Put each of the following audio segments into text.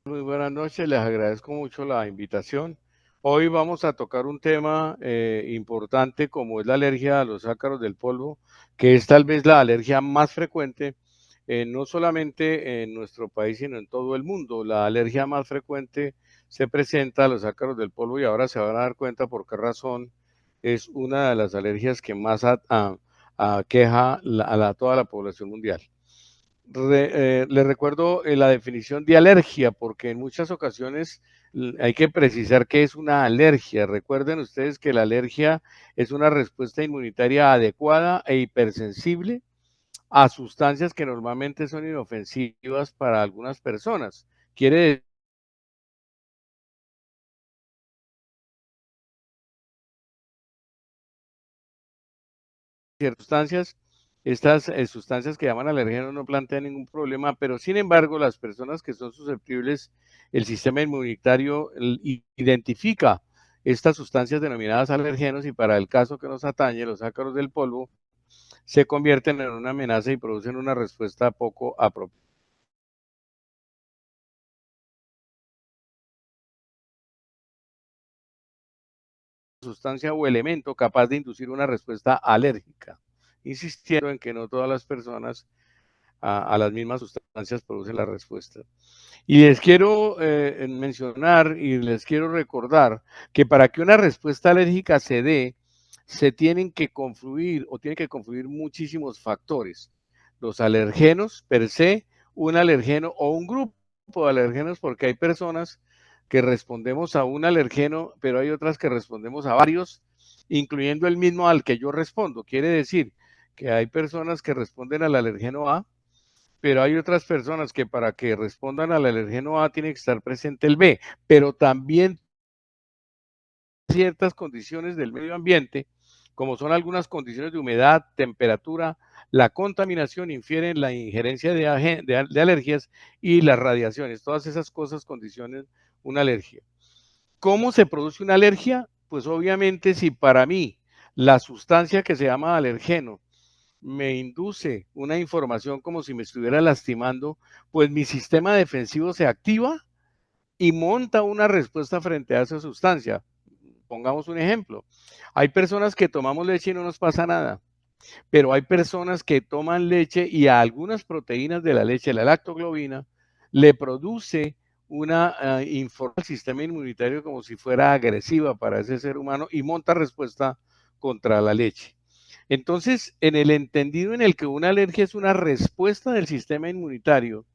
Muy buenas noches, les agradezco mucho la invitación. Hoy vamos a tocar un tema importante como es la alergia a los ácaros del polvo, que es tal vez la alergia más frecuente, no solamente en nuestro país, sino en todo el mundo. La alergia más frecuente se presenta a los ácaros del polvo y ahora se van a dar cuenta por qué razón es una de las alergias que más aqueja a toda la población mundial. Le recuerdo la definición de alergia, porque en muchas ocasiones hay que precisar qué es una alergia. Recuerden ustedes que la alergia es una respuesta inmunitaria adecuada e hipersensible a sustancias que normalmente son inofensivas para algunas personas. Quiere decir ciertas sustancias, estas sustancias que llaman alergenos no plantean ningún problema, pero sin embargo las personas que son susceptibles, el sistema inmunitario identifica estas sustancias denominadas alergenos y para el caso que nos atañe, los ácaros del polvo, se convierten en una amenaza y producen una respuesta poco apropiada. Sustancia o elemento capaz de inducir una respuesta alérgica, insistiendo en que no todas las personas a las mismas sustancias producen la respuesta. Y les quiero mencionar y les quiero recordar que para que una respuesta alérgica se dé, se tienen que confluir o tienen que confluir muchísimos factores. Los alergenos per se, un alergeno o un grupo de alergenos, porque hay personas que respondemos a un alergeno, pero hay otras que respondemos a varios, incluyendo el mismo al que yo respondo. Quiere decir que hay personas que responden al alergeno A, pero hay otras personas que para que respondan al alergeno A tiene que estar presente el B, pero también ciertas condiciones del medio ambiente, como son algunas condiciones de humedad, temperatura, la contaminación infieren la injerencia de alergias y las radiaciones, todas esas cosas condicionan una alergia. ¿Cómo se produce una alergia? Pues obviamente si para mí la sustancia que se llama alergeno me induce una información como si me estuviera lastimando, pues mi sistema defensivo se activa y monta una respuesta frente a esa sustancia. Pongamos un ejemplo. Hay personas que tomamos leche y no nos pasa nada, pero hay personas que toman leche y a algunas proteínas de la leche, la lactoglobina, le produce una informa al sistema inmunitario como si fuera agresiva para ese ser humano y monta respuesta contra la leche. Entonces, en el entendido en el que una alergia es una respuesta del sistema inmunitario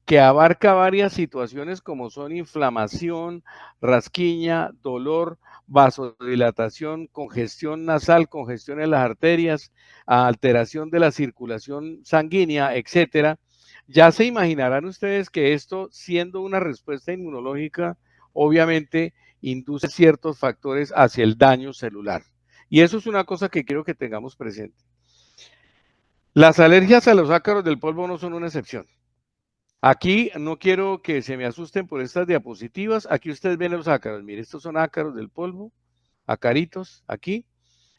que abarca varias situaciones como son inflamación, rasquiña, dolor, vasodilatación, congestión nasal, congestión en las arterias, alteración de la circulación sanguínea, etcétera. Ya se imaginarán ustedes que esto, siendo una respuesta inmunológica, obviamente induce ciertos factores hacia el daño celular. Y eso es una cosa que quiero que tengamos presente. Las alergias a los ácaros del polvo no son una excepción. Aquí no quiero que se me asusten por estas diapositivas. Aquí ustedes ven los ácaros. Mire, estos son ácaros del polvo, acaritos aquí,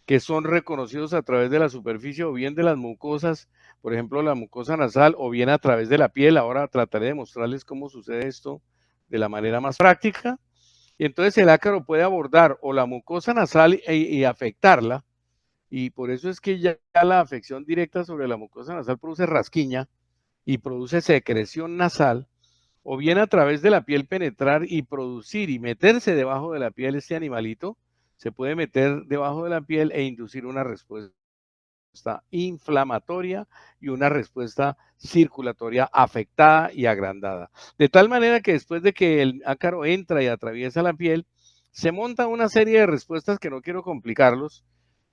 que son reconocidos a través de la superficie o bien de las mucosas, por ejemplo, la mucosa nasal, o bien a través de la piel. Ahora trataré de mostrarles cómo sucede esto de la manera más práctica. Y entonces el ácaro puede abordar o la mucosa nasal y afectarla, y por eso es que ya la afección directa sobre la mucosa nasal produce rasquiña y produce secreción nasal, o bien a través de la piel penetrar y producir y meterse debajo de la piel este animalito, se puede meter debajo de la piel e inducir una respuesta inflamatoria y una respuesta circulatoria afectada y agrandada. De tal manera que después de que el ácaro entra y atraviesa la piel, se monta una serie de respuestas que no quiero complicarlos,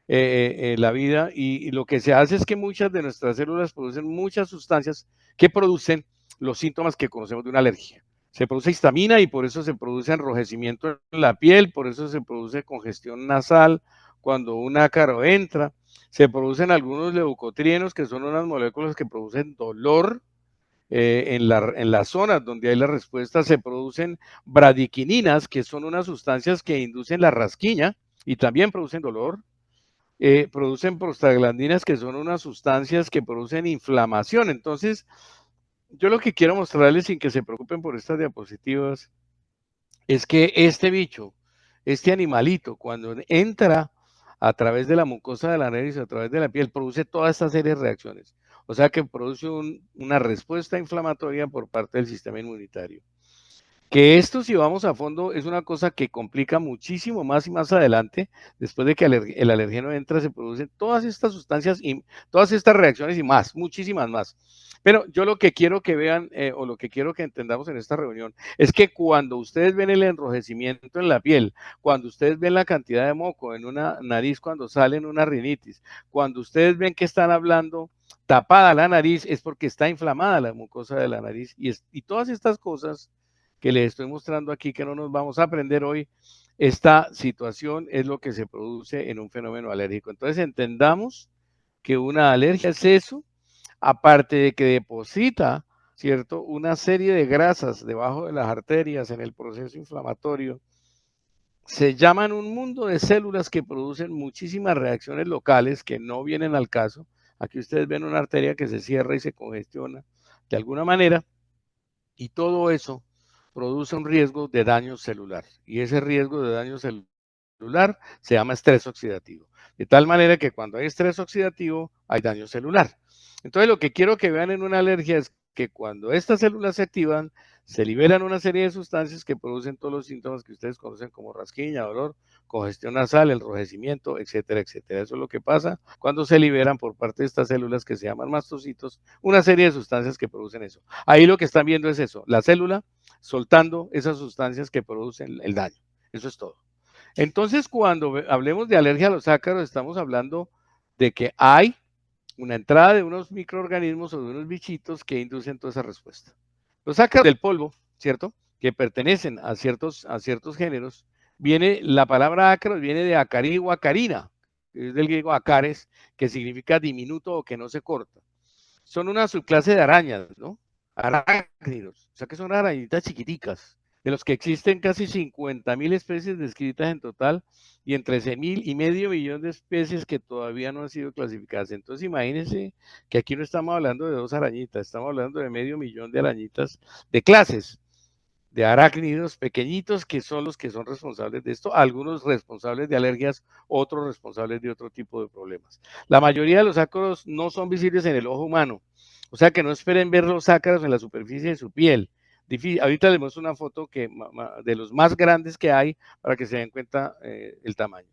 la vida y lo que se hace es que muchas de nuestras células producen muchas sustancias que producen los síntomas que conocemos de una alergia. Se produce histamina y por eso se produce enrojecimiento en la piel, por eso se produce congestión nasal cuando un ácaro entra. Se producen algunos leucotrienos, que son unas moléculas que producen dolor en las zonas donde hay la respuesta. Se producen bradiquininas, que son unas sustancias que inducen la rasquiña y también producen dolor. Producen prostaglandinas, que son unas sustancias que producen inflamación. Entonces, Yo lo que quiero mostrarles, sin que se preocupen por estas diapositivas, es que este bicho, este animalito, cuando entra a través de la mucosa de la nariz, a través de la piel, produce toda esta serie de reacciones. O sea que produce una respuesta inflamatoria por parte del sistema inmunitario. Que esto, si vamos a fondo, es una cosa que complica muchísimo más y más adelante, después de que el alergeno entra, se producen todas estas sustancias y todas estas reacciones y más, muchísimas más. Pero yo lo que quiero que vean, o lo que quiero que entendamos en esta reunión, es que cuando ustedes ven el enrojecimiento en la piel, cuando ustedes ven la cantidad de moco en una nariz, cuando salen una rinitis, cuando ustedes ven que están hablando tapada la nariz, es porque está inflamada la mucosa de la nariz y todas estas cosas que les estoy mostrando aquí, que no nos vamos a aprender hoy, esta situación es lo que se produce en un fenómeno alérgico. Entonces entendamos que una alergia es eso, aparte de que deposita, ¿cierto?, una serie de grasas debajo de las arterias en el proceso inflamatorio. Se llaman un mundo de células que producen muchísimas reacciones locales que no vienen al caso. Aquí ustedes ven una arteria que se cierra y se congestiona de alguna manera, y todo eso produce un riesgo de daño celular. Y ese riesgo de daño celular se llama estrés oxidativo. De tal manera que cuando hay estrés oxidativo, hay daño celular. Entonces, lo que quiero que vean en una alergia es que cuando estas células se activan, se liberan una serie de sustancias que producen todos los síntomas que ustedes conocen como rasquiña, dolor, congestión nasal, enrojecimiento, etcétera, etcétera. Eso es lo que pasa cuando se liberan por parte de estas células que se llaman mastocitos, una serie de sustancias que producen eso. Ahí lo que están viendo es eso, la célula soltando esas sustancias que producen el daño. Eso es todo. Entonces, cuando hablemos de alergia a los ácaros, estamos hablando de que hay una entrada de unos microorganismos o de unos bichitos que inducen toda esa respuesta. Los ácaros del polvo, ¿cierto?, que pertenecen a ciertos géneros, la palabra ácaro viene de acarí o acarina, que es del griego acares, que significa diminuto o que no se corta. Son una subclase de arañas, ¿no? Arácnidos, o sea que son arañitas chiquiticas, de los que existen casi 50.000 especies descritas en total y entre 13.000 y medio millón de especies que todavía no han sido clasificadas. Entonces imagínense que aquí no estamos hablando de 2 arañitas, estamos hablando de medio millón de arañitas de clases de arácnidos pequeñitos que son los que son responsables de esto, algunos responsables de alergias, otros responsables de otro tipo de problemas. La mayoría de los ácaros no son visibles en el ojo humano, o sea que no esperen ver los ácaros en la superficie de su piel. Ahorita les muestro una foto de los más grandes que hay para que se den cuenta el tamaño.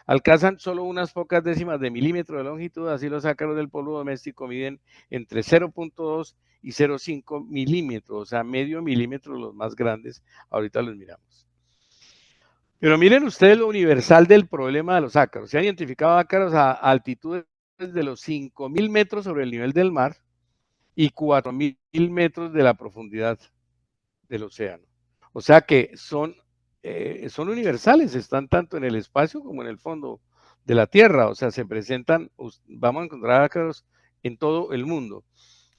Alcanzan solo unas pocas décimas de milímetro de longitud, así los ácaros del polvo doméstico miden entre 0.2 y 0.5 milímetros, o sea, medio milímetro los más grandes, ahorita los miramos. Pero miren ustedes lo universal del problema de los ácaros. Se han identificado ácaros a altitudes de los 5.000 metros sobre el nivel del mar y 4.000 metros de la profundidad del océano. O sea que son universales, están tanto en el espacio como en el fondo de la Tierra, o sea, se presentan, vamos a encontrar ácaros en todo el mundo.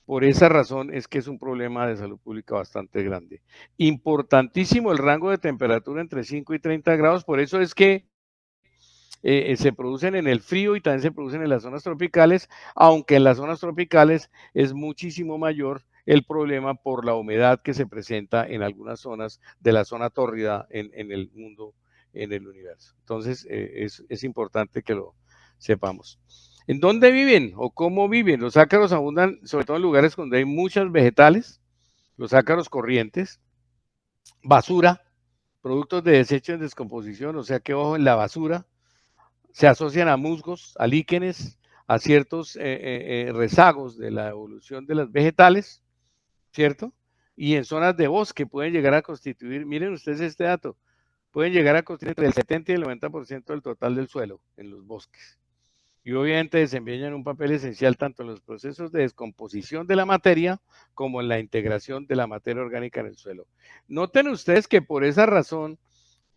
Por esa razón es que es un problema de salud pública bastante grande. Importantísimo el rango de temperatura entre 5 y 30 grados, por eso es que se producen en el frío y también se producen en las zonas tropicales, aunque en las zonas tropicales es muchísimo mayor el problema por la humedad que se presenta en algunas zonas de la zona tórrida en el mundo, en el universo. Entonces, es importante que lo sepamos. ¿En dónde viven o cómo viven? Los ácaros abundan sobre todo en lugares donde hay muchos vegetales, los ácaros corrientes, basura, productos de desecho en descomposición, o sea que ojo en la basura, se asocian a musgos, a líquenes, a ciertos rezagos de la evolución de los vegetales, ¿cierto? Y en zonas de bosque pueden llegar a constituir, miren ustedes este dato, pueden llegar a constituir entre el 70 y el 90% del total del suelo en los bosques. Y obviamente desempeñan un papel esencial tanto en los procesos de descomposición de la materia como en la integración de la materia orgánica en el suelo. Noten ustedes que por esa razón,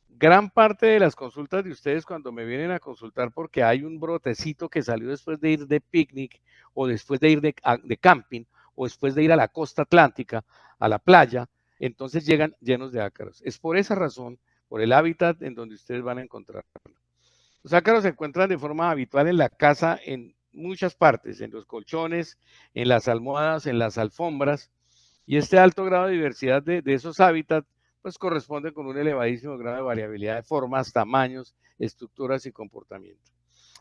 gran parte de las consultas de ustedes cuando me vienen a consultar porque hay un brotecito que salió después de ir de picnic o después de ir de camping o después de ir a la costa atlántica, a la playa, entonces llegan llenos de ácaros. Es por esa razón, por el hábitat en donde ustedes van a encontrarlo. Los ácaros se encuentran de forma habitual en la casa en muchas partes, en los colchones, en las almohadas, en las alfombras. Y este alto grado de diversidad de esos hábitats, pues corresponde con un elevadísimo grado de variabilidad de formas, tamaños, estructuras y comportamiento.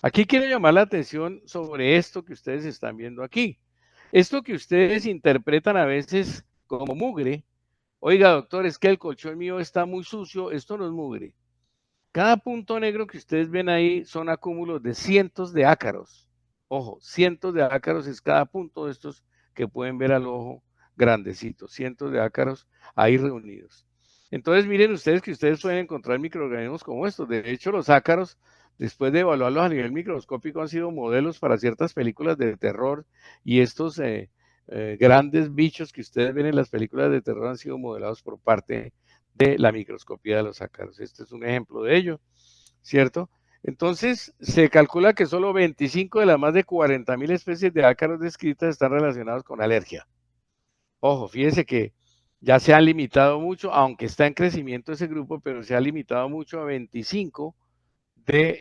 Aquí quiero llamar la atención sobre esto que ustedes están viendo aquí. Esto que ustedes interpretan a veces como mugre. Oiga, doctor, es que el colchón mío está muy sucio. Esto no es mugre. Cada punto negro que ustedes ven ahí son acúmulos de cientos de ácaros. Ojo, cientos de ácaros es cada punto de estos que pueden ver al ojo grandecito. Cientos de ácaros ahí reunidos. Entonces miren ustedes que ustedes pueden encontrar microorganismos como estos. De hecho, los ácaros, después de evaluarlos a nivel microscópico, han sido modelos para ciertas películas de terror, y estos grandes bichos que ustedes ven en las películas de terror han sido modelados por parte de la microscopía de los ácaros. Este es un ejemplo de ello, ¿cierto? Entonces, se calcula que solo 25 de las más de 40.000 especies de ácaros descritas están relacionados con alergia. Ojo, fíjese que ya se han limitado mucho, aunque está en crecimiento ese grupo, pero se ha limitado mucho a 25 de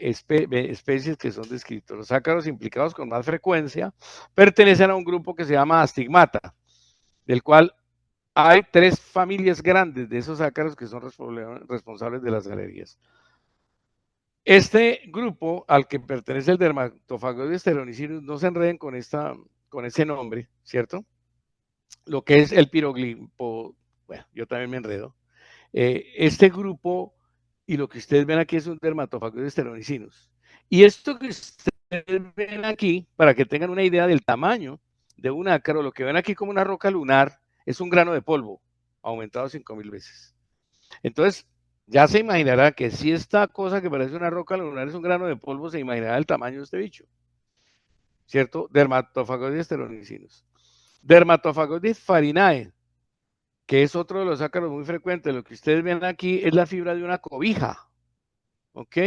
especies que son descritos. Los ácaros implicados con más frecuencia pertenecen a un grupo que se llama Astigmata, del cual hay 3 familias grandes de esos ácaros que son responsables de las alergias. Este grupo al que pertenece el Dermatophagostes stenogyrius, no se enreden con ese nombre, ¿cierto? Lo que es el piroglipo, bueno, yo también me enredo. Este grupo, y lo que ustedes ven aquí es un Dermatophagostes stenogyrius. Y esto que ustedes ven aquí, para que tengan una idea del tamaño de un ácaro, lo que ven aquí como una roca lunar es un grano de polvo aumentado 5.000 veces. Entonces, ya se imaginará que si esta cosa que parece una roca lunar es un grano de polvo, se imaginará el tamaño de este bicho, ¿cierto? Dermatophagostes stenogyrius. Dermatophagostes farinae, que es otro de los ácaros muy frecuentes. Lo que ustedes ven aquí es la fibra de una cobija, ¿ok?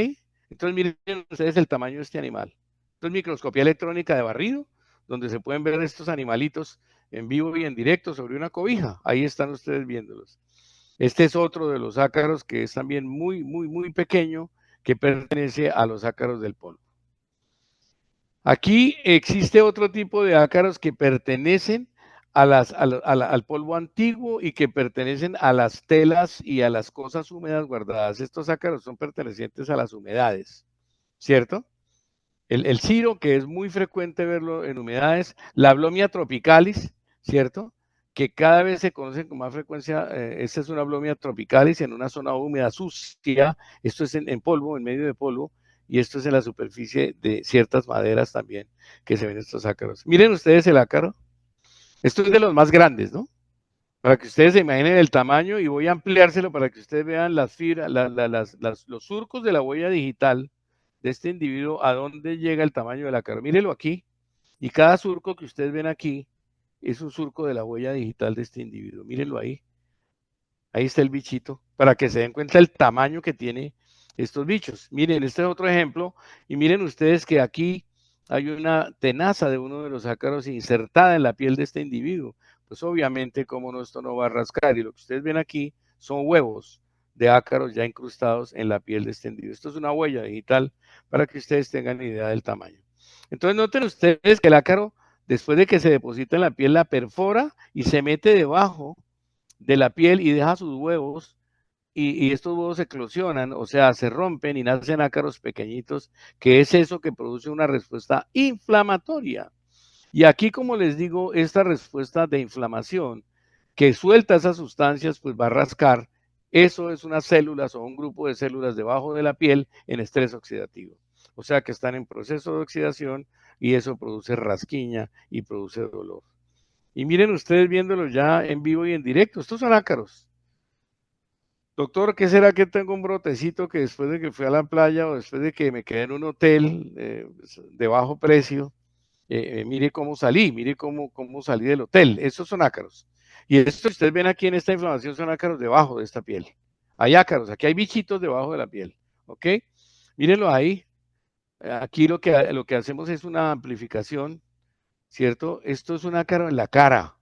Entonces, miren ustedes el tamaño de este animal. Esto es microscopía electrónica de barrido, donde se pueden ver estos animalitos en vivo y en directo sobre una cobija. Ahí están ustedes viéndolos. Este es otro de los ácaros que es también muy, muy, muy pequeño, que pertenece a los ácaros del polvo. Aquí existe otro tipo de ácaros que pertenecen al polvo antiguo y que pertenecen a las telas y a las cosas húmedas guardadas. Estos ácaros son pertenecientes a las humedades, ¿cierto? El ciro, que es muy frecuente verlo en humedades, la Blomia tropicalis, ¿cierto? Que cada vez se conocen con más frecuencia. Esta es una Blomia tropicalis en una zona húmeda sucia. Esto es en polvo, en medio de polvo, y esto es en la superficie de ciertas maderas también que se ven estos ácaros. Miren ustedes el ácaro. Esto es de los más grandes, ¿no? Para que ustedes se imaginen el tamaño, y voy a ampliárselo para que ustedes vean las fibras, los surcos de la huella digital de este individuo, a dónde llega el tamaño del ácaro. Mírelo aquí, y cada surco que ustedes ven aquí es un surco de la huella digital de este individuo. Mírenlo ahí. Ahí está el bichito, para que se den cuenta el tamaño que tiene estos bichos. Miren, este es otro ejemplo, y miren ustedes que aquí hay una tenaza de uno de los ácaros insertada en la piel de este individuo. Pues obviamente, como no, esto no va a rascar, y lo que ustedes ven aquí son huevos de ácaros ya incrustados en la piel de este individuo. Esto es una huella digital para que ustedes tengan idea del tamaño. Entonces, noten ustedes que el ácaro, después de que se deposita en la piel, la perfora y se mete debajo de la piel y deja sus huevos, y estos huevos eclosionan, o sea, se rompen y nacen ácaros pequeñitos, que es eso que produce una respuesta inflamatoria. Y aquí, como les digo, esta respuesta de inflamación que suelta esas sustancias, pues va a rascar. Eso es unas células o un grupo de células debajo de la piel en estrés oxidativo. O sea que están en proceso de oxidación, y eso produce rasquiña y produce dolor. Y miren ustedes viéndolo ya en vivo y en directo, estos son ácaros. Doctor, ¿qué será que tengo un brotecito que después de que fui a la playa o después de que me quedé en un hotel de bajo precio, mire cómo salí, mire cómo salí del hotel? Estos son ácaros. Y esto que ustedes ven aquí en esta inflamación son ácaros debajo de esta piel. Hay ácaros, aquí hay bichitos debajo de la piel. ¿Ok? Mírenlo ahí. Aquí lo que hacemos es una amplificación, ¿cierto? Esto es un ácaro en la cara.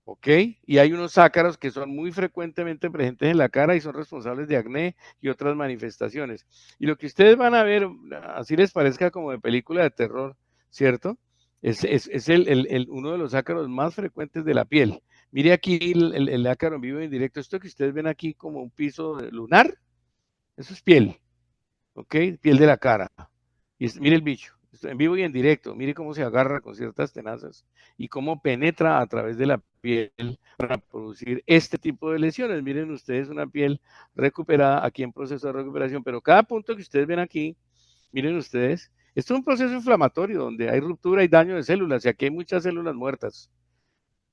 ¿Ok? Y hay unos ácaros que son muy frecuentemente presentes en la cara y son responsables de acné y otras manifestaciones. Y lo que ustedes van a ver, así les parezca como de película de terror, ¿cierto? Es uno de los ácaros más frecuentes de la piel. Mire aquí el ácaro en vivo y en directo. Esto que ustedes ven aquí como un piso lunar, eso es piel, ¿ok? Piel de la cara. Mire el bicho, en vivo y en directo. Mire cómo se agarra con ciertas tenazas y cómo penetra a través de la piel para producir este tipo de lesiones. Miren ustedes una piel recuperada aquí en proceso de recuperación, pero cada punto que ustedes ven aquí, miren ustedes, esto es un proceso inflamatorio donde hay ruptura y daño de células y aquí hay muchas células muertas.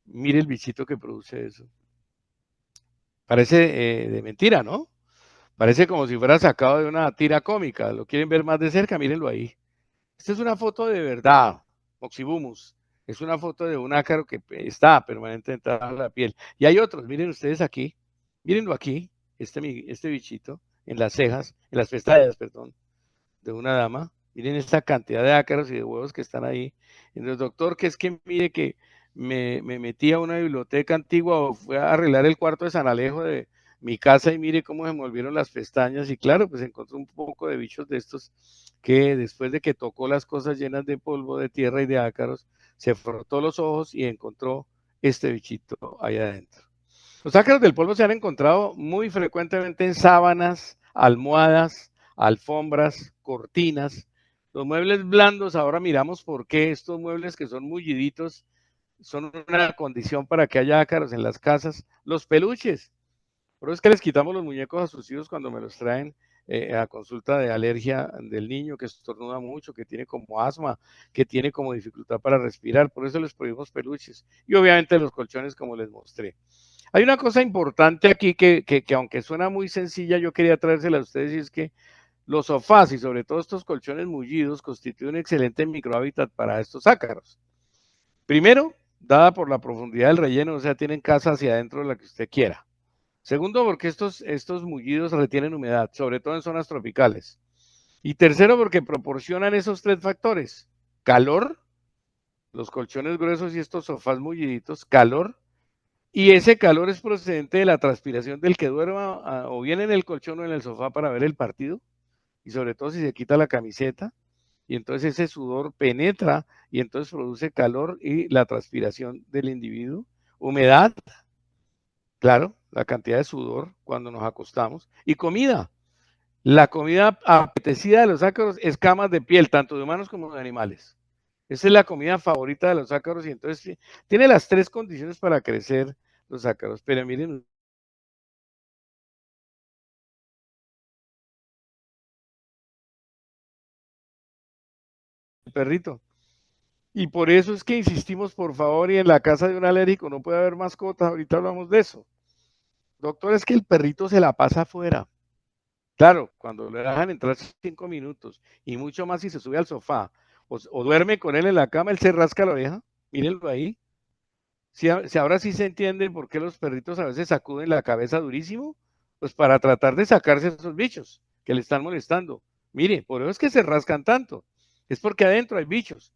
Mire el bichito que produce eso. Parece de mentira, ¿no? Parece como si fuera sacado de una tira cómica. ¿Lo quieren ver más de cerca? Mírenlo ahí. Esta es una foto de verdad, Oxibumus. Es una foto de un ácaro que está permanentemente en la piel. Y hay otros, miren ustedes aquí, mírenlo aquí, este bichito, en las cejas, en las pestañas, perdón, de una dama. Miren esta cantidad de ácaros y de huevos que están ahí. Entonces, doctor, que es que mire que me metí a una biblioteca antigua o fue a arreglar el cuarto de San Alejo de mi casa y mire cómo se me volvieron las pestañas. Y claro, pues encontró un poco de bichos de estos que después de que tocó las cosas llenas de polvo, de tierra y de ácaros, se frotó los ojos y encontró este bichito ahí adentro. Los ácaros del polvo se han encontrado muy frecuentemente en sábanas, almohadas, alfombras, cortinas. Los muebles blandos, ahora miramos por qué estos muebles que son mulliditos son una condición para que haya ácaros en las casas. Los peluches, por eso es que les quitamos los muñecos a sus hijos cuando me los traen a consulta de alergia del niño que estornuda mucho, que tiene como asma, que tiene como dificultad para respirar. Por eso les prohibimos peluches. Y obviamente los colchones, como les mostré. Hay una cosa importante aquí que aunque suena muy sencilla, yo quería traérsela a ustedes y es que los sofás y sobre todo estos colchones mullidos constituyen un excelente microhábitat para estos ácaros. Primero, dada por la profundidad del relleno, o sea, tienen casa hacia adentro de la que usted quiera. Segundo, porque estos mullidos retienen humedad, sobre todo en zonas tropicales. Y tercero, porque proporcionan esos tres factores. Calor, los colchones gruesos y estos sofás mulliditos, calor, y ese calor es procedente de la transpiración del que duerma o bien en el colchón o en el sofá para ver el partido, y sobre todo si se quita la camiseta, y entonces ese sudor penetra y entonces produce calor y la transpiración del individuo, humedad, claro, la cantidad de sudor cuando nos acostamos, y comida. La comida apetecida de los ácaros, escamas de piel, tanto de humanos como de animales. Esa es la comida favorita de los ácaros y entonces tiene las tres condiciones para crecer los ácaros. Pero miren el perrito. Y por eso es que insistimos, por favor, y en la casa de un alérgico no puede haber mascotas. Ahorita hablamos de eso. Doctor, es que el perrito se la pasa afuera. Claro, cuando le dejan entrar 5 minutos y mucho más si se sube al sofá o duerme con él en la cama, él se rasca la oreja. Mírenlo ahí. Si ahora sí se entiende por qué los perritos a veces sacuden la cabeza durísimo, pues para tratar de sacarse esos bichos que le están molestando. Mire, por eso es que se rascan tanto. Es porque adentro hay bichos.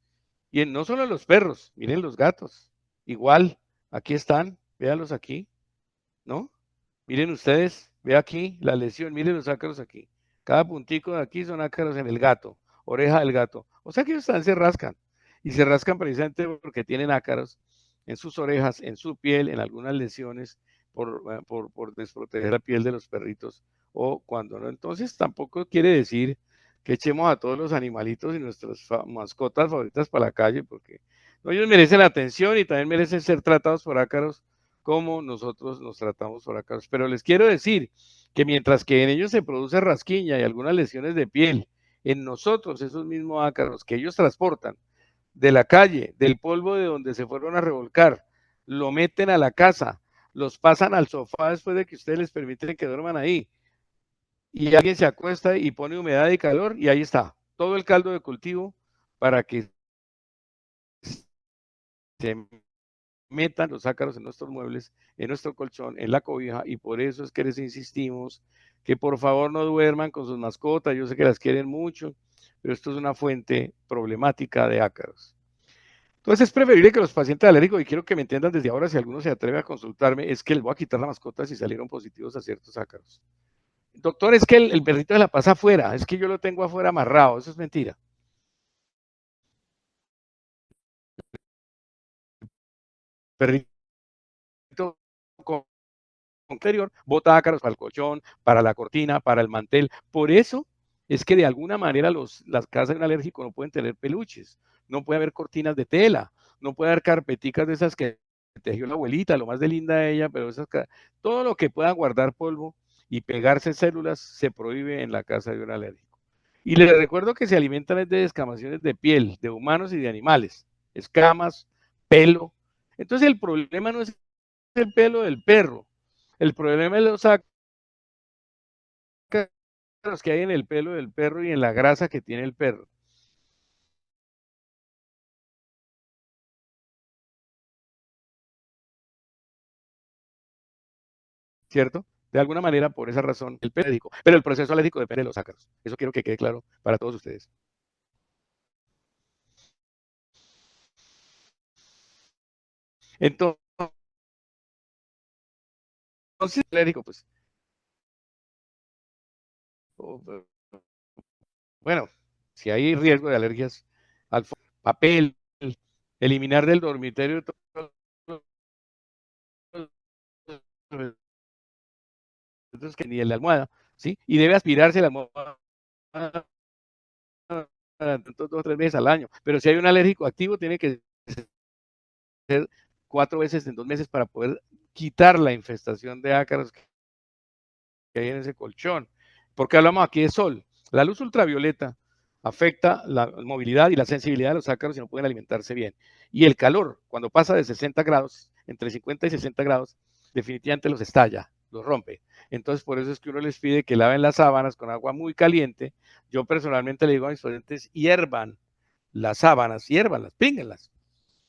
Y no solo los perros, miren los gatos. Igual, aquí están, véanlos aquí, ¿no? Miren ustedes, ve aquí la lesión, miren los ácaros aquí. Cada puntico de aquí son ácaros en el gato, oreja del gato. O sea que ellos también se rascan. Y se rascan precisamente porque tienen ácaros en sus orejas, en su piel, en algunas lesiones por desproteger la piel de los perritos. O cuando no, entonces tampoco quiere decir que echemos a todos los animalitos y nuestras mascotas favoritas para la calle, porque no, ellos merecen atención y también merecen ser tratados por ácaros como nosotros nos tratamos por acá. Pero les quiero decir que mientras que en ellos se produce rasquiña y algunas lesiones de piel, en nosotros esos mismos ácaros que ellos transportan de la calle, del polvo de donde se fueron a revolcar, lo meten a la casa, los pasan al sofá después de que ustedes les permiten que duerman ahí. Y alguien se acuesta y pone humedad y calor y ahí está, todo el caldo de cultivo para que se metan los ácaros en nuestros muebles, en nuestro colchón, en la cobija, y por eso es que les insistimos que por favor no duerman con sus mascotas. Yo sé que las quieren mucho, pero esto es una fuente problemática de ácaros. Entonces es preferible que los pacientes alérgicos, y quiero que me entiendan desde ahora, si alguno se atreve a consultarme, es que les voy a quitar la mascota si salieron positivos a ciertos ácaros. Doctor, es que el perrito se la pasa afuera, es que yo lo tengo afuera amarrado, eso es mentira. El perrito interior, bota ácaros para el colchón, para la cortina, para el mantel. Por eso es que de alguna manera las casas de un alérgico no pueden tener peluches, no puede haber cortinas de tela, no puede haber carpeticas de esas que tejió la abuelita, lo más de linda de ella, pero todo lo que pueda guardar polvo y pegarse células se prohíbe en la casa de un alérgico. Y les recuerdo que se alimentan de descamaciones de piel, de humanos y de animales, escamas, pelo. Entonces el problema no es el pelo del perro, el problema es los ácaros que hay en el pelo del perro y en la grasa que tiene el perro, ¿cierto? De alguna manera, por esa razón, el pelo alérgico. Pero el proceso alérgico depende de los ácaros. Eso quiero que quede claro para todos ustedes. Entonces, alérgico, pues, bueno, si hay riesgo de alergias al papel, eliminar del dormitorio todos los que ni en la almohada, ¿sí? Y debe aspirarse la almohada dos o tres veces al año. Pero si hay un alérgico activo, tiene que ser 4 veces en 2 meses para poder quitar la infestación de ácaros que hay en ese colchón. Porque hablamos aquí de sol. La luz ultravioleta afecta la movilidad y la sensibilidad de los ácaros y no pueden alimentarse bien. Y el calor, cuando pasa de 60 grados, entre 50 y 60 grados, definitivamente los estalla, los rompe. Entonces, por eso es que uno les pide que laven las sábanas con agua muy caliente. Yo personalmente le digo a mis estudiantes, hiervan las sábanas, hiérvanlas, pínguenlas.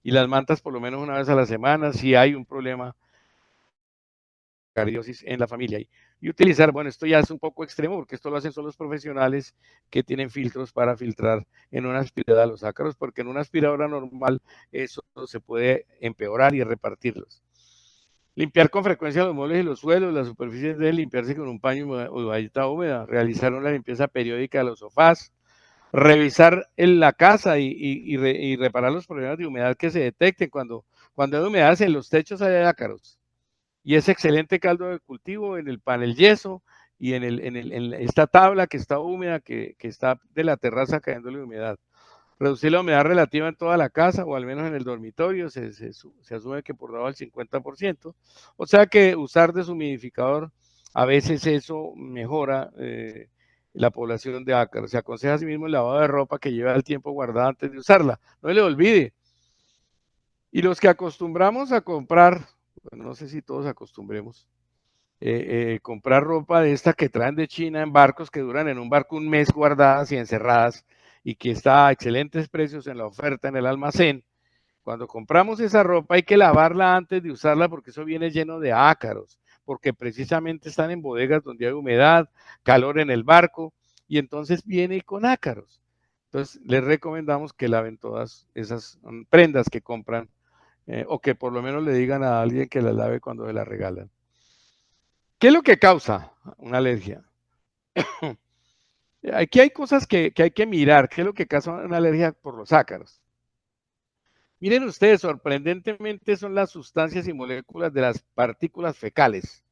Y las mantas por lo menos una vez a la semana, si hay un problema cardiosis en la familia. Y utilizar, bueno, esto ya es un poco extremo porque esto lo hacen solo los profesionales que tienen filtros para filtrar en una aspiradora los ácaros, porque en una aspiradora normal eso se puede empeorar y repartirlos. Limpiar con frecuencia los muebles y los suelos, las superficies deben limpiarse con un paño o toallita húmeda, realizar una limpieza periódica de los sofás, revisar en la casa y reparar los problemas de humedad que se detecten cuando hay humedad en los techos hay ácaros y ese excelente caldo de cultivo en el panel yeso y en esta tabla que está húmeda, que está de la terraza cayéndole humedad. Reducir la humedad relativa en toda la casa o al menos en el dormitorio se asume que por debajo del 50%. O sea que usar deshumidificador, a veces eso mejora la población de ácaros. Se aconseja asimismo el lavado de ropa que lleva el tiempo guardada antes de usarla. No le olvide. Y los que acostumbramos a comprar, bueno, no sé si todos acostumbremos, comprar ropa de esta que traen de China en barcos que duran en un barco un mes guardadas y encerradas y que está a excelentes precios en la oferta en el almacén. Cuando compramos esa ropa hay que lavarla antes de usarla porque eso viene lleno de ácaros, porque precisamente están en bodegas donde hay humedad, calor en el barco y entonces viene con ácaros. Entonces les recomendamos que laven todas esas prendas que compran o que por lo menos le digan a alguien que las lave cuando se las regalan. ¿Qué es lo que causa una alergia? Aquí hay cosas que hay que mirar. ¿Qué es lo que causa una alergia por los ácaros? Miren ustedes, sorprendentemente son las sustancias y moléculas de las partículas fecales,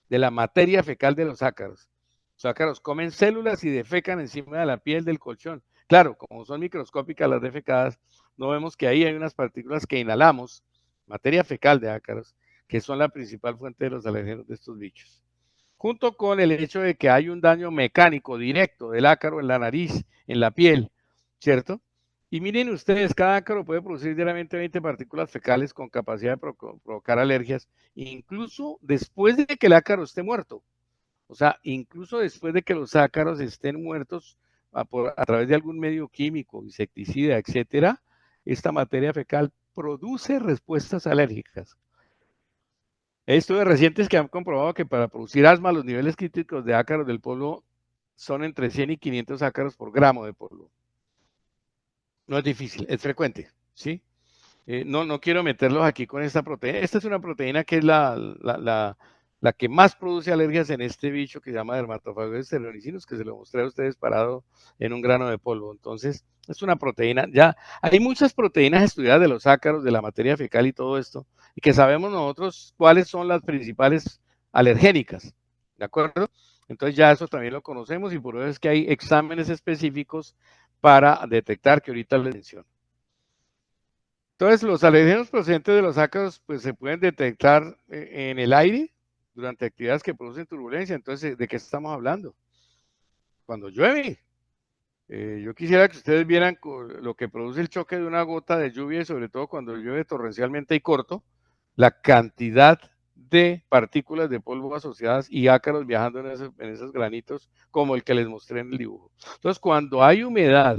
de la materia fecal de los ácaros. Los ácaros comen células y defecan encima de la piel del colchón. Claro, como son microscópicas las defecadas, no vemos que ahí hay unas partículas que inhalamos, materia fecal de ácaros, que son la principal fuente de los alérgenos de estos bichos. Junto con el hecho de que hay un daño mecánico directo del ácaro en la nariz, en la piel, ¿cierto? Y miren ustedes, cada ácaro puede producir diariamente 20 partículas fecales con capacidad de provocar alergias, incluso después de que el ácaro esté muerto. O sea, incluso después de que los ácaros estén muertos a través de algún medio químico, insecticida, etcétera, esta materia fecal produce respuestas alérgicas. Hay estudios recientes que han comprobado que para producir asma los niveles críticos de ácaros del polvo son entre 100 y 500 ácaros por gramo de polvo. No es difícil, es frecuente, ¿sí? No quiero meterlos aquí con esta proteína. Esta es una proteína que es la que más produce alergias en este bicho que se llama dermatofagosis cerebricinos, que se lo mostré a ustedes parado en un grano de polvo. Entonces, es una proteína. Ya hay muchas proteínas estudiadas de los ácaros, de la materia fecal y todo esto, y que sabemos nosotros cuáles son las principales alergénicas, ¿de acuerdo? Entonces ya eso también lo conocemos y por eso es que hay exámenes específicos para detectar que ahorita les menciono. Entonces, los alérgenos procedentes de los ácaros pues se pueden detectar en el aire durante actividades que producen turbulencia. Entonces, ¿de qué estamos hablando? Cuando llueve. Yo quisiera que ustedes vieran lo que produce el choque de una gota de lluvia y sobre todo cuando llueve torrencialmente y corto, la cantidad de partículas de polvo asociadas y ácaros viajando en esos granitos como el que les mostré en el dibujo. Entonces, cuando hay humedad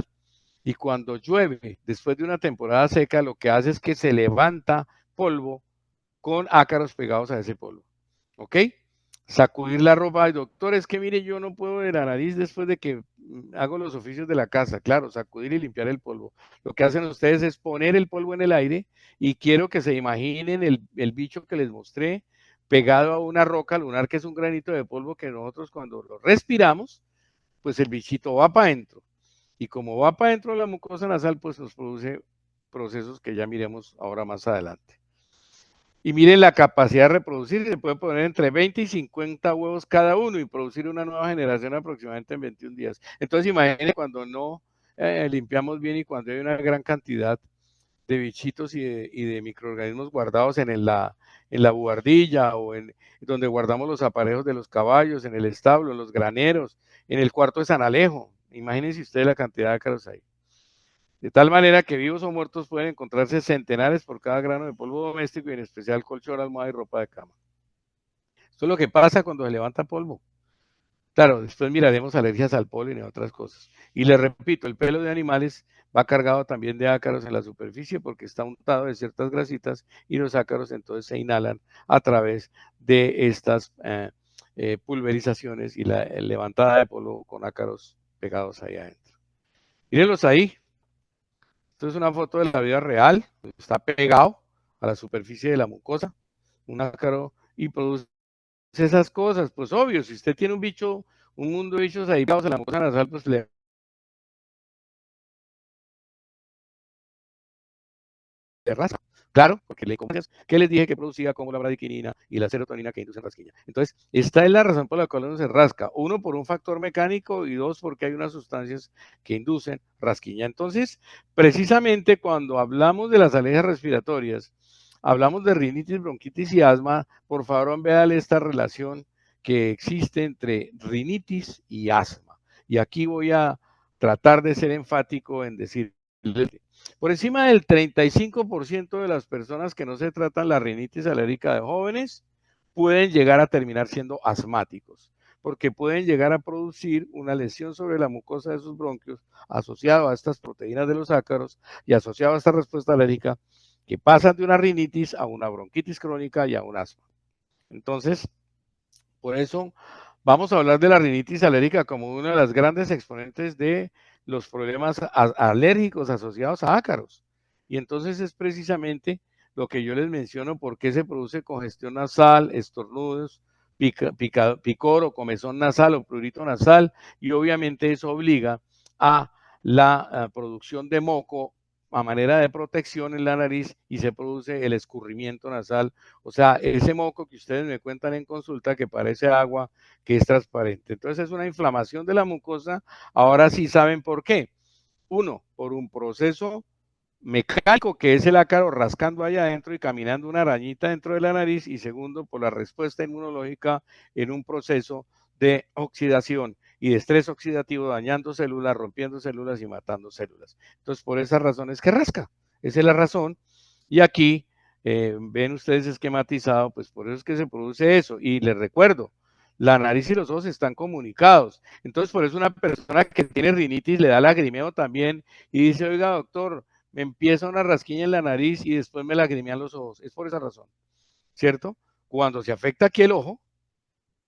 y cuando llueve después de una temporada seca, lo que hace es que se levanta polvo con ácaros pegados a ese polvo. ¿Ok? Sacudir la ropa. Doctor, es que mire, yo no puedo de la nariz después de que hago los oficios de la casa. Claro, sacudir y limpiar el polvo. Lo que hacen ustedes es poner el polvo en el aire y quiero que se imaginen el bicho que les mostré pegado a una roca lunar, que es un granito de polvo que nosotros cuando lo respiramos, pues el bichito va para adentro. Y como va para adentro de la mucosa nasal, pues nos produce procesos que ya miremos ahora más adelante. Y miren la capacidad de reproducir, se puede poner entre 20 y 50 huevos cada uno y producir una nueva generación aproximadamente en 21 días. Entonces imaginen cuando no limpiamos bien y cuando hay una gran cantidad de bichitos y de microorganismos guardados en la buhardilla o en donde guardamos los aparejos de los caballos, en el establo, en los graneros, en el cuarto de San Alejo. Imagínense ustedes la cantidad de ácaros ahí. De tal manera que vivos o muertos pueden encontrarse centenares por cada grano de polvo doméstico y en especial colchón, almohada y ropa de cama. Esto es lo que pasa cuando se levanta polvo. Claro, después miraremos alergias al polen y a otras cosas. Y les repito, el pelo de animales va cargado también de ácaros en la superficie porque está untado de ciertas grasitas y los ácaros entonces se inhalan a través de estas pulverizaciones y la levantada de polvo con ácaros pegados ahí adentro. Mírenlos ahí. Esto es una foto de la vida real, está pegado a la superficie de la mucosa, un ácaro, y produce esas cosas. Pues obvio, si usted tiene un bicho, un mundo de bichos ahí pegados en la mucosa nasal, pues le rasca. Claro, porque le que les dije que producía como la bradiquinina y la serotonina que inducen rasquiña. Entonces, esta es la razón por la cual uno se rasca. Uno, por un factor mecánico y dos, porque hay unas sustancias que inducen rasquiña. Entonces, precisamente cuando hablamos de las alergias respiratorias, hablamos de rinitis, bronquitis y asma, por favor, vean esta relación que existe entre rinitis y asma. Y aquí voy a tratar de ser enfático en decir por encima del 35% de las personas que no se tratan la rinitis alérgica de jóvenes pueden llegar a terminar siendo asmáticos, porque pueden llegar a producir una lesión sobre la mucosa de sus bronquios asociado a estas proteínas de los ácaros y asociado a esta respuesta alérgica que pasan de una rinitis a una bronquitis crónica y a un asma. Entonces, por eso vamos a hablar de la rinitis alérgica como una de las grandes exponentes de los problemas alérgicos asociados a ácaros. Y entonces es precisamente lo que yo les menciono, por qué se produce congestión nasal, estornudos, picor o comezón nasal o prurito nasal, y obviamente eso obliga a la producción de moco a manera de protección en la nariz y se produce el escurrimiento nasal, o sea, ese moco que ustedes me cuentan en consulta que parece agua, que es transparente. Entonces es una inflamación de la mucosa. Ahora sí saben por qué. Uno, por un proceso mecánico que es el ácaro rascando allá adentro y caminando una arañita dentro de la nariz. Y segundo, por la respuesta inmunológica en un proceso de oxidación y de estrés oxidativo, dañando células, rompiendo células y matando células. Entonces, por esas razones que rasca. Esa es la razón. Y aquí ven ustedes esquematizado, pues por eso es que se produce eso. Y les recuerdo, la nariz y los ojos están comunicados. Entonces, por eso una persona que tiene rinitis le da lagrimeo también y dice, oiga, doctor, me empieza una rasquiña en la nariz y después me lagrimean los ojos. Es por esa razón, ¿cierto? Cuando se afecta aquí el ojo,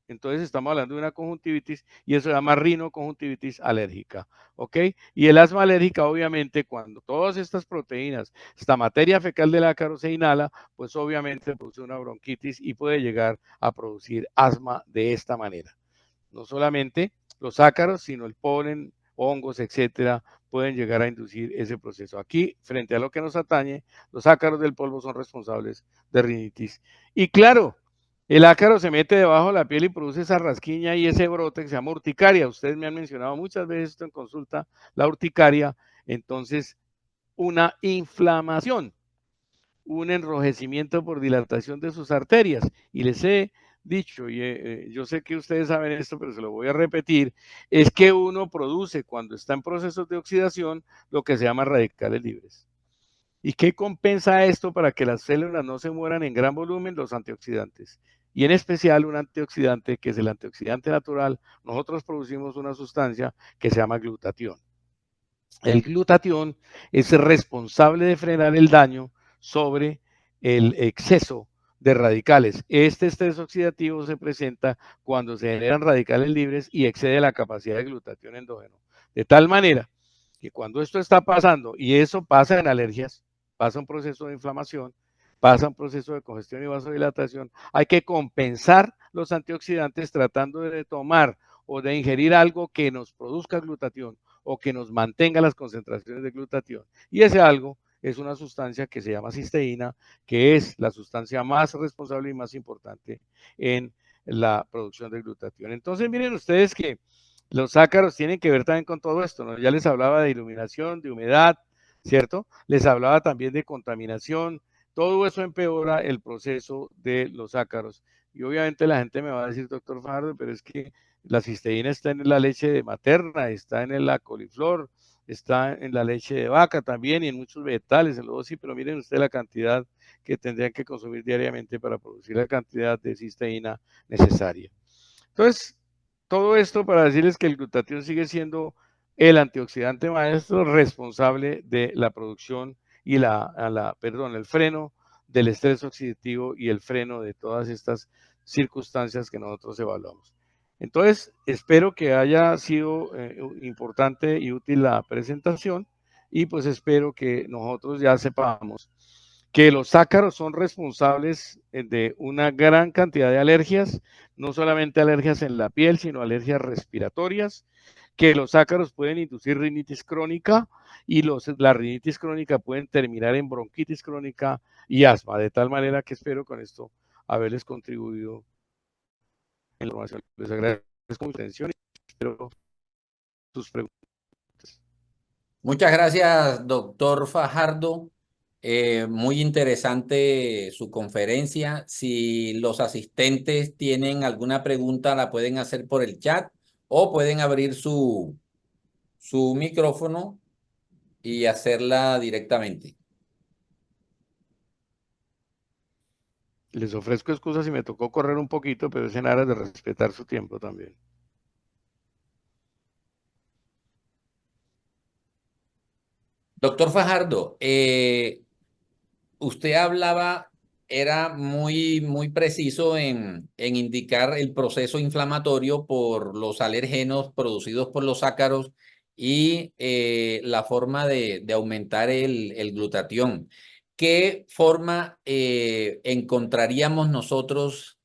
entonces estamos hablando de una conjuntivitis y eso se llama rinoconjuntivitis alérgica, ¿ok? Y el asma alérgica, obviamente, cuando todas estas proteínas, esta materia fecal del ácaro se inhala, pues obviamente produce una bronquitis y puede llegar a producir asma de esta manera. No solamente los ácaros, sino el polen, hongos, etcétera, pueden llegar a inducir ese proceso. Aquí, frente a lo que nos atañe, los ácaros del polvo son responsables de rinitis. Y claro, El ácaro se mete debajo de la piel y produce esa rasquiña y ese brote que se llama urticaria. Ustedes me han mencionado muchas veces esto en consulta, la urticaria. Entonces, una inflamación, un enrojecimiento por dilatación de sus arterias. Y les he dicho, y yo sé que ustedes saben esto, pero se lo voy a repetir, es que uno produce cuando está en procesos de oxidación lo que se llama radicales libres. ¿Y qué compensa esto para que las células no se mueran en gran volumen? Los antioxidantes. Y en especial un antioxidante que es el antioxidante natural. Nosotros producimos una sustancia que se llama glutatión. El glutatión es responsable de frenar el daño sobre el exceso de radicales. Este estrés oxidativo se presenta cuando se generan radicales libres y excede la capacidad de glutatión endógeno. De tal manera que cuando esto está pasando, y eso pasa en alergias, pasa un proceso de inflamación, pasa un proceso de congestión y vasodilatación, hay que compensar los antioxidantes tratando de tomar o de ingerir algo que nos produzca glutatión o que nos mantenga las concentraciones de glutatión. Y ese algo es una sustancia que se llama cisteína, que es la sustancia más responsable y más importante en la producción de glutatión. Entonces, miren ustedes que los ácaros tienen que ver también con todo esto, ¿no? Ya les hablaba de iluminación, de humedad, ¿cierto? Les hablaba también de contaminación. Todo eso empeora el proceso de los ácaros. Y obviamente la gente me va a decir, doctor Fajardo, pero es que la cisteína está en la leche materna, está en la coliflor, está en la leche de vaca también y en muchos vegetales, en los sí, pero miren ustedes la cantidad que tendrían que consumir diariamente para producir la cantidad de cisteína necesaria. Entonces, todo esto para decirles que el glutatión sigue siendo el antioxidante maestro responsable de la producción y el freno del estrés oxidativo y el freno de todas estas circunstancias que nosotros evaluamos. Entonces, espero que haya sido importante y útil la presentación y pues espero que nosotros ya sepamos que los ácaros son responsables de una gran cantidad de alergias, no solamente alergias en la piel, sino alergias respiratorias, que los ácaros pueden inducir rinitis crónica y la rinitis crónica pueden terminar en bronquitis crónica y asma, de tal manera que espero con esto haberles contribuido en la información. Les agradezco su atención y espero sus preguntas. Muchas gracias, doctor Fajardo. Muy interesante su conferencia. Si los asistentes tienen alguna pregunta, la pueden hacer por el chat o pueden abrir su micrófono y hacerla directamente. Les ofrezco excusas si me tocó correr un poquito, pero es en aras de respetar su tiempo también. Doctor Fajardo, usted hablaba, era muy preciso en indicar el proceso inflamatorio por los alérgenos producidos por los ácaros y la forma de aumentar el glutatión. ¿Qué forma encontraríamos nosotros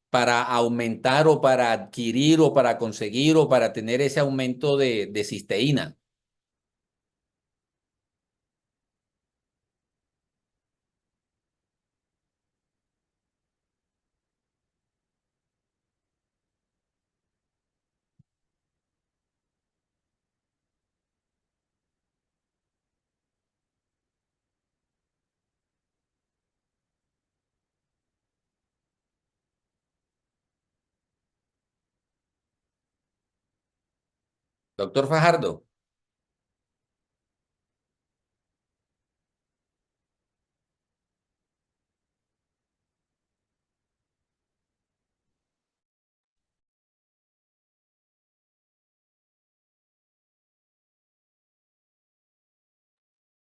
para aumentar o para adquirir o para conseguir o para tener ese aumento de cisteína? Doctor Fajardo.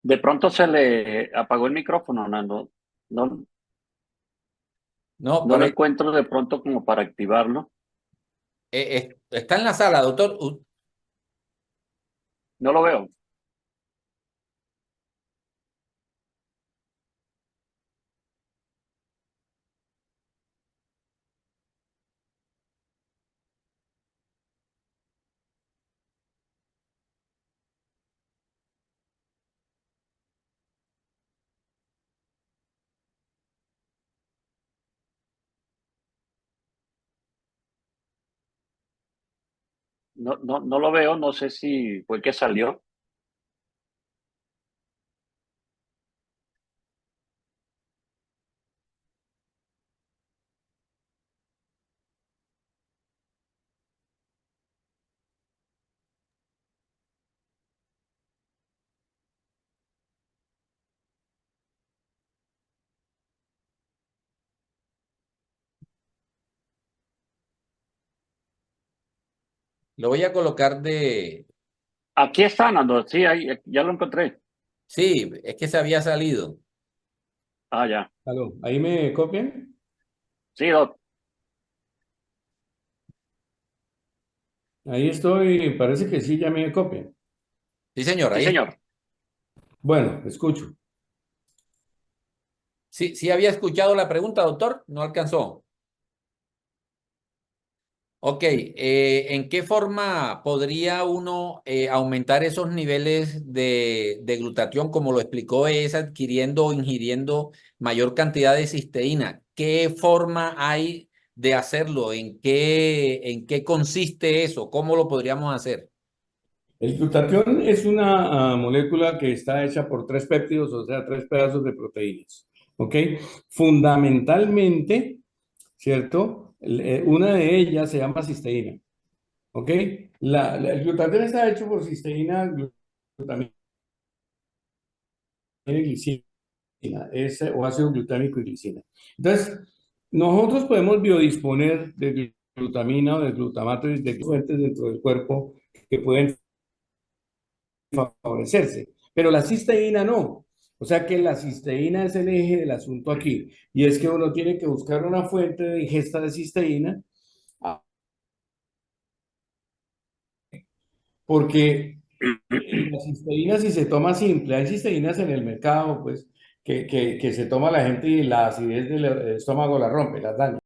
De pronto se le apagó el micrófono, no, No, no lo encuentro de pronto como para activarlo. está en la sala, doctor. No lo veo. no lo veo, no sé si fue que salió. Lo voy a colocar de... Aquí está, Nando, sí, ahí, ya lo encontré. Sí, es que se había salido. Ah, ya. Aló, ¿ahí me copian? Sí, Doc. Ahí estoy, parece que sí, ya me copian. Sí, señor, Sí, ahí está. señor. Bueno, escucho. Sí, sí había escuchado la pregunta, doctor, no alcanzó. Ok, ¿en qué forma podría uno aumentar esos niveles de glutatión, como lo explicó, es adquiriendo o ingiriendo mayor cantidad de cisteína? ¿Qué forma hay de hacerlo? En qué consiste eso? ¿Cómo lo podríamos hacer? El glutatión es una molécula que está hecha por tres péptidos, o sea, tres pedazos de proteínas. ¿Ok? Fundamentalmente, ¿cierto? Una de ellas se llama cisteína. ¿Ok? El glutatión está hecho por cisteína, glutamina y glicina, o ácido glutámico y glicina. Entonces, nosotros podemos biodisponer de glutamina o de glutamato y de fuentes dentro del cuerpo que pueden favorecerse, pero la cisteína no. O sea que la cisteína es el eje del asunto aquí, y es que uno tiene que buscar una fuente de ingesta de cisteína, porque la cisteína, si se toma simple, hay cisteínas en el mercado, pues, que se toma la gente y la acidez del estómago la rompe, la daña.